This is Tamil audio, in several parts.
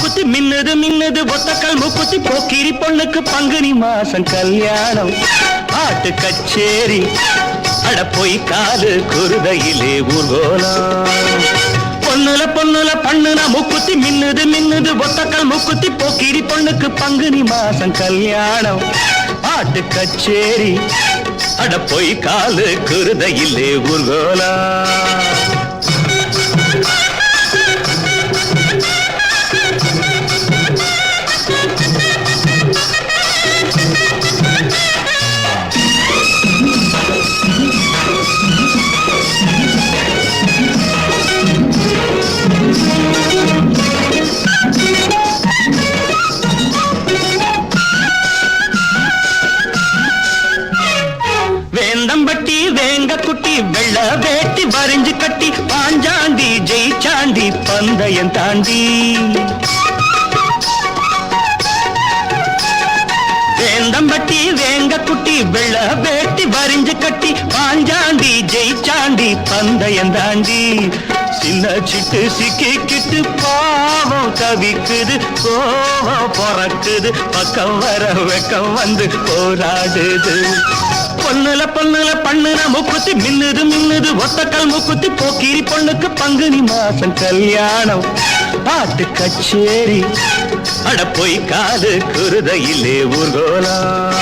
மூக்குத்தி மின்னுது மின்னுது ஒத்தக்கால் மூக்குத்தி போக்கிரி பொண்ணுக்கு பங்குனி மாசம் கல்யாணம் பாட்டு கச்சேரி அட போய் காலு குருதையிலே ஊர்கோலம் பொண்ணுல பொண்ணுல பண்ணுனா மூக்குத்தி மின்னுது மின்னுது ஒத்தக்கால் மூக்குத்தி போக்கிரி பொண்ணுக்கு பங்குனி மாசம் கல்யாணம் பாட்டு கச்சேரி அட போய் காலு குருதையிலே ஊர்கோலம் வேந்தம்பட்டி வேங்க குட்டி வெள்ள வேட்டி வரிஞ்சு கட்டி பாஞ்சாண்டி ஜெயிச்சாண்டி பந்தயம் தாண்டி வேந்தம்பட்டி வேங்க குட்டி வெள்ள வேட்டி வரிஞ்சு கட்டி பாஞ்சாண்டி ஜெயிச்சாண்டி பந்தயம் தாண்டி சின்ன சிட்டு சிக்கிக்கிட்டு பாவம் தவிக்குது கோவம் பொறக்குது பக்கம் வர வெக்கம் வந்து போராடுது பொண்ணுல பொண்ணுல பண்ணுன மூக்குத்தி மின்னுது மின்னுது ஒத்தக்கால் மூக்குத்தி போக்கிரி பொண்ணுக்கு பங்குனி மாசம் கல்யாணம் பாட்டு கச்சேரி அட போய் காது குருதையிலே ஊர்கோலம்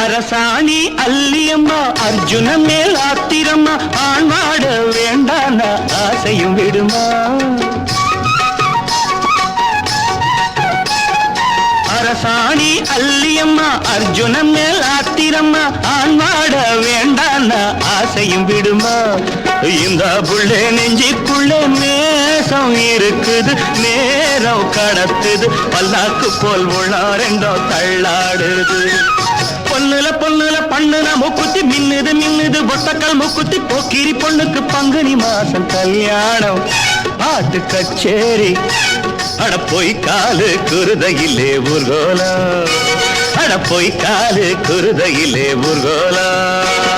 அரசாணி அல்லியம்மா அர்ஜுன மேல் ஆத்திரம்மா ஆண்வாட வேண்டான ஆசையும் விடுமா அரசாணி அல்லியம்மா அர்ஜுன மேல் ஆத்திரம்மா ஆண்வாட வேண்டான ஆசையும் விடுமா இந்த புள்ளே நெஞ்சிக்குள்ளே நேசம் இருக்குது நேரம் கடத்துது பல்லாக்கு போல் உளாரெண்டோ தள்ளாடுது பொண்ணுல பொண்ணுல பண்ணுன மூக்குத்தி மின்னுது மின்னுது ஒத்தக்கால் மூக்குத்தி போக்கிரி பொண்ணுக்கு பங்குனி மாசம் கல்யாணம் பாட்டு கச்சேரி அட போய் காலு குருதையிலே ஊர்கோலம் அட போய் காலு குருதையிலே ஊர்கோலம்